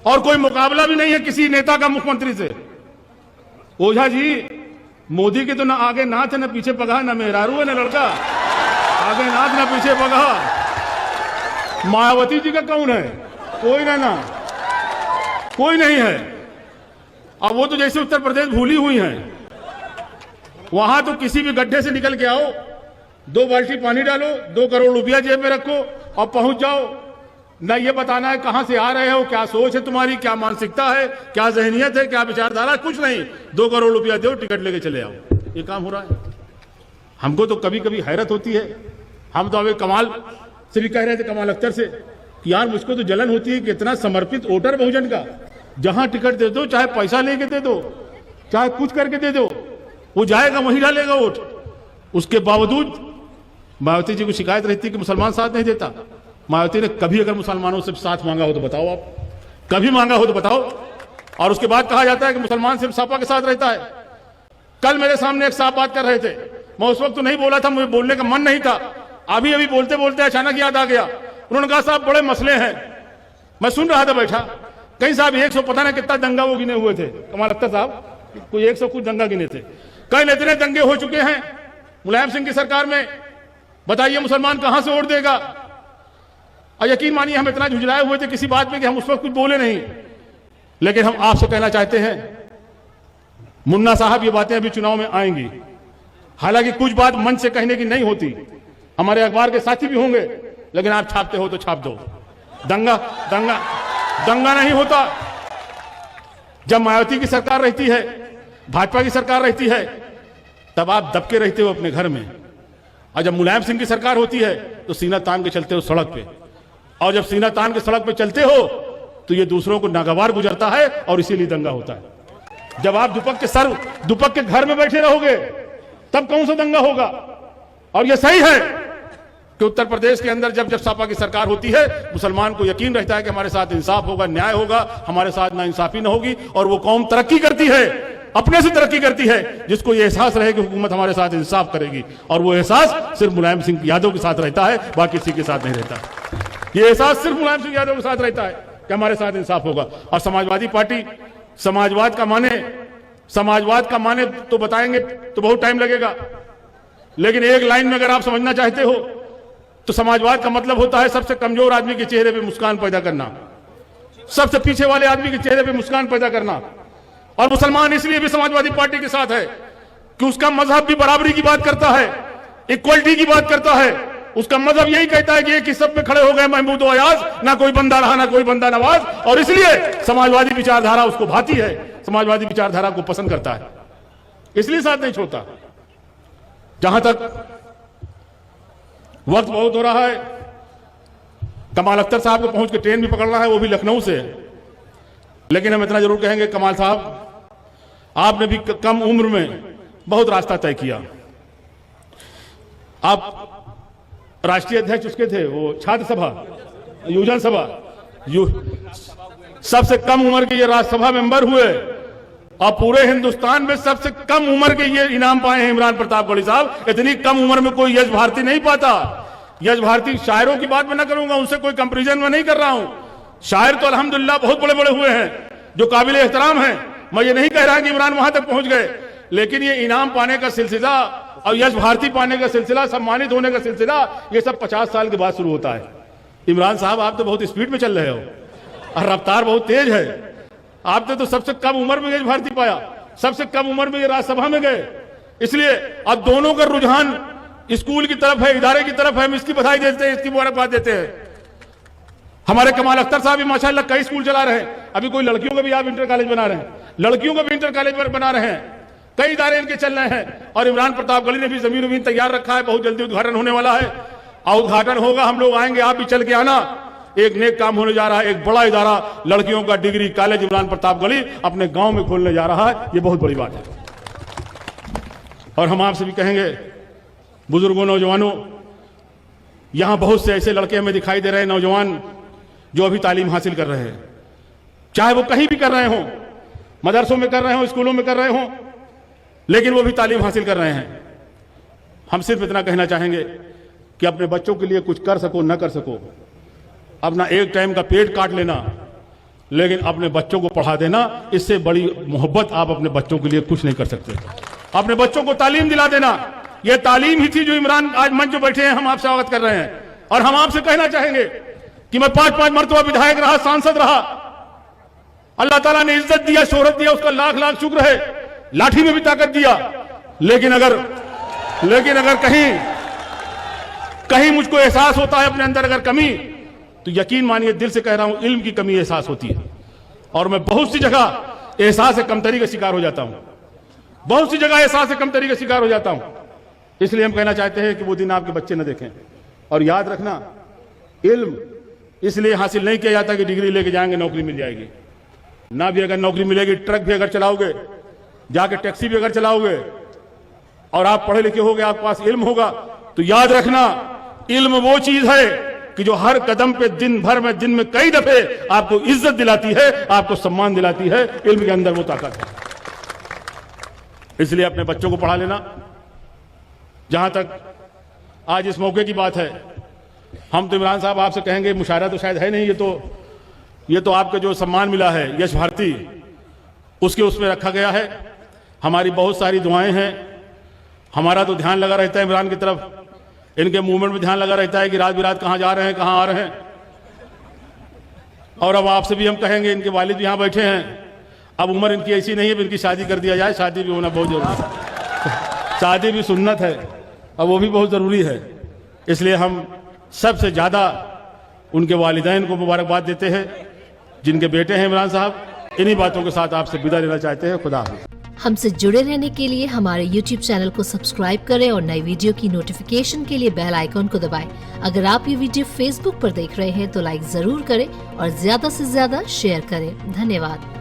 और कोई मुकाबला भी नहीं है किसी नेता का मुख्यमंत्री से। ओझा जी, मोदी के तो ना आगे नाथ है ना पीछे पगहा, ना मेहरारू है ना लड़का, आगे नाथ ना पीछे पगहा। मायावती जी का कौन है? कोई ना कोई नहीं है। अब वो तो जैसे उत्तर प्रदेश भूली हुई हैं। वहां तो किसी भी गड्ढे से निकल के आओ, 2 बाल्टी पानी डालो, 2 करोड़ रुपया जेब में रखो और पहुंच जाओ। ना ये बताना है कहां से आ रहे हो, क्या सोच है तुम्हारी, क्या मानसिकता है, क्या जहनियत है, क्या विचारधारा, कुछ नहीं। 2 करोड़ रुपया दो, टिकट लेके चले आओ। ये काम हो रहा है। हमको तो कभी कभी हैरत होती है। हम तो अभी कमाल से भी कह रहे थे, कमाल अख्तर से, कि यार मुझको तो जलन होती है कि इतना समर्पित वोटर बहुजन का, जहां टिकट दे दो, चाहे पैसा लेके दे दो, चाहे कुछ करके दे दो, वो जाएगा वहीं डालेगा वोट। उसके बावजूद मायावती जी को शिकायत रहती है कि मुसलमान साथ नहीं देता। मायावती ने कभी अगर मुसलमानों से साथ मांगा हो तो बताओ, आप कभी मांगा हो तो बताओ। और उसके बाद कहा जाता है कि मुसलमान सिर्फ सपा के साथ रहता है। कल मेरे सामने एक साहब बात कर रहे थे, मैं उस वक्त तो नहीं बोला था, मुझे बोलने का मन नहीं था। अभी अभी बोलते बोलते अचानक याद आ गया। उन्होंने कहा साहब बड़े मसले हैं। मैं सुन रहा था बैठा, कहीं साहब 100 पता नहीं कितना दंगा वो गिने हुए थे, कमाल अख्तर साहब कोई 100 कुछ दंगा गिने थे। कई इतने दंगे हो चुके हैं मुलायम सिंह की सरकार में, बताइए मुसलमान कहां से वोट देगा। और यकीन मानिए हम इतना झुंझलाए हुए थे किसी बात में कि हम उस वक्त कुछ बोले नहीं। लेकिन हम आपसे कहना चाहते हैं, मुन्ना साहब ये बातें अभी चुनाव में आएंगी। हालांकि कुछ बात मन से कहने की नहीं होती, हमारे अखबार के साथी भी होंगे, लेकिन आप छापते हो तो छाप दो। दंगा दंगा दंगा नहीं होता। जब मायावती की सरकार रहती है, भाजपा की सरकार रहती है, तब आप दबके रहते हो अपने घर में। और जब मुलायम सिंह की सरकार होती है तो सीना तान के चलते हो सड़क पे। और जब सीना तान के सड़क पे चलते हो तो ये दूसरों को नागवार गुजरता है और इसीलिए दंगा होता है। जब आप दुपक के घर में बैठे रहोगे तब कौन सा दंगा होगा। और ये सही है कि उत्तर प्रदेश के अंदर जब सपा की सरकार होती है, मुसलमान को यकीन रहता है कि हमारे साथ इंसाफ होगा, न्याय होगा, हमारे साथ नाइंसाफी न होगी। और वो कौम तरक्की करती है, अपने से तरक्की करती है, जिसको ये एहसास रहे कि हुकूमत हमारे साथ इंसाफ करेगी। और वो एहसास सिर्फ मुलायम सिंह यादव के साथ रहता है, बाकी किसी के साथ नहीं रहता। ये एहसास सिर्फ मुलायम सिंह यादव के साथ रहता है कि हमारे साथ इंसाफ होगा। और समाजवादी पार्टी समाजवाद का माने तो बताएंगे तो बहुत टाइम लगेगा, लेकिन एक लाइन में अगर आप समझना चाहते हो तो समाजवाद का मतलब होता है सबसे कमजोर आदमी के चेहरे पे मुस्कान पैदा करना, सबसे पीछे वाले आदमी के चेहरे पे मुस्कान पैदा करना। और मुसलमान इसलिए भी समाजवादी पार्टी के साथ है कि उसका मजहब भी बराबरी की बात करता है, इक्वलिटी की बात करता है। उसका मजहब यही कहता है कि एक ही सब पे खड़े हो गए महमूद अयाज, ना कोई बंदा रहा ना कोई बंदा नवाज। और इसलिए समाजवादी विचारधारा उसको भाती है, समाजवादी विचारधारा को पसंद करता है, इसलिए साथ नहीं छोड़ता। जहां तक वक्त बहुत हो रहा है, कमाल अख्तर साहब को पहुंच के ट्रेन भी पकड़ना है, वो भी लखनऊ से। लेकिन हम इतना जरूर कहेंगे, कमाल साहब आपने भी कम उम्र में बहुत रास्ता तय किया। आप राष्ट्रीय अध्यक्ष उसके थे, वो छात्र सभा, युवजन सभा, सबसे कम उम्र के ये राज्यसभा मेंबर हुए। और पूरे हिंदुस्तान में सबसे कम उम्र के ये इनाम पाए हैं इमरान प्रतापगढ़ी साहब। इतनी कम उम्र में कोई यश भारती नहीं पाता। यश भारती शायरों की बात मैं ना करूंगा, उनसे कोई कंपैरिजन में नहीं कर रहा हूं। शायर तो अल्हम्दुलिल्लाह बहुत बड़े बड़े हुए हैं जो काबिल एहतराम हैं। मैं ये नहीं कह रहा कि इमरान वहां तक पहुंच गए, लेकिन ये इनाम पाने का सिलसिला और यश भारती पाने का सिलसिला, सम्मानित होने का सिलसिला, ये सब 50 साल के बाद शुरू होता है। इमरान साहब आप तो बहुत स्पीड में चल रहे हो और रफ्तार बहुत तेज है। आपने तो सबसे कम उम्र में यश भारती पाया, सबसे कम उम्र में ये राज्यसभा में गए। इसलिए अब दोनों का रुझान स्कूल की तरफ है, इदारे की तरफ है। हम इसकी बधाई देते हैं, इसकी मुबारकबाद देते हैं। हमारे कमाल अख्तर साहब भी माशाल्लाह कई स्कूल चला रहे हैं। अभी कोई लड़कियों का भी आप इंटर कॉलेज बना रहे हैं, लड़कियों का भी इंटर कॉलेज बना रहे हैं, कई इदारे इनके चल रहे हैं। और इमरान प्रतापगढ़ी ने भी जमीन तैयार रखा है, बहुत जल्दी उद्घाटन होने वाला है। और उद्घाटन होगा, हम लोग आएंगे, आप भी चल के आना। एक नेक काम होने जा रहा है, एक बड़ा इदारा लड़कियों का डिग्री कॉलेज इमरान प्रतापगढ़ी अपने गांव में खोलने जा रहा है। ये बहुत बड़ी बात है। और हम आपसे भी कहेंगे, बुजुर्गों, नौजवानों, यहां बहुत से ऐसे लड़के हमें दिखाई दे रहे हैं, नौजवान जो अभी तालीम हासिल कर रहे हैं, चाहे वो कहीं भी कर रहे हों, मदरसों में कर रहे हों, स्कूलों में कर रहे हों, लेकिन वो भी तालीम हासिल कर रहे हैं। हम सिर्फ इतना कहना चाहेंगे कि अपने बच्चों के लिए कुछ कर सको न कर सको, अपना एक टाइम का पेट काट लेना लेकिन अपने बच्चों को पढ़ा देना, इससे बड़ी मोहब्बत आप अपने बच्चों के लिए कुछ नहीं कर सकते। अपने बच्चों को तालीम दिला देना, यह तालीम ही थी जो इमरान आज मंच पर बैठे हैं, हम आपसे स्वागत कर रहे हैं। और हम आपसे कहना चाहेंगे कि मैं 5-5 मरतबा विधायक रहा, सांसद रहा, अल्लाह ताला ने इज्जत दिया, शोहरत दिया, उसका लाख लाख शुक्र है। लाठी में भी ताकत दिया, लेकिन अगर कहीं मुझको एहसास होता है अपने अंदर अगर कमी, तो यकीन मानिए दिल से कह रहा हूं, इल्म की कमी एहसास होती है। और मैं बहुत सी जगह एहसास से कमतरी का शिकार हो जाता हूं, बहुत सी जगह एहसास से कमतरी का शिकार हो जाता हूं। इसलिए हम कहना चाहते हैं कि वो दिन आपके बच्चे न देखें। और याद रखना, इल्म इसलिए हासिल नहीं किया जाता कि डिग्री लेके जाएंगे नौकरी मिल जाएगी। ना भी अगर नौकरी मिलेगी, ट्रक भी अगर चलाओगे, जाके टैक्सी भी अगर चलाओगे, और आप पढ़े लिखे होगे, आपके पास इल्म होगा, तो याद रखना इल्म वो चीज है कि जो हर कदम पे दिन भर में, दिन में कई दफे आपको इज्जत दिलाती है, आपको सम्मान दिलाती है। इल्म के अंदर वो ताकत है। इसलिए अपने बच्चों को पढ़ा लेना। जहां तक आज इस मौके की बात है, हम तो इमरान साहब आपसे कहेंगे, मुशायरा तो शायद है नहीं, ये तो आपके जो सम्मान मिला है यश भारती, उसके उसमें रखा गया है। हमारी बहुत सारी दुआएं हैं, हमारा तो ध्यान लगा रहता है इमरान की तरफ, इनके मूवमेंट में ध्यान लगा रहता है कि रात बिरात कहां जा रहे हैं, कहां आ रहे हैं। और अब आपसे भी हम कहेंगे, इनके वालिद भी यहां बैठे हैं, अब उम्र इनकी ऐसी नहीं है, इनकी शादी कर दिया जाए। शादी भी होना बहुत जरूरी है, शादी भी सुन्नत है, अब वो भी बहुत जरूरी है। इसलिए हम सबसे ज्यादा उनके वालिदैन को मुबारकबाद देते हैं, जिनके बेटे हैं इमरान साहब। इन्हीं बातों के साथ आपसे विदा लेना चाहते हैं। खुदा हाफिज़। हमसे जुड़े रहने के लिए हमारे YouTube चैनल को सब्सक्राइब करें और नई वीडियो की नोटिफिकेशन के लिए बेल आइकॉन को दबाएं। अगर आप ये वीडियो Facebook पर देख रहे हैं तो लाइक जरूर करें और ज्यादा से ज्यादा शेयर करें। धन्यवाद।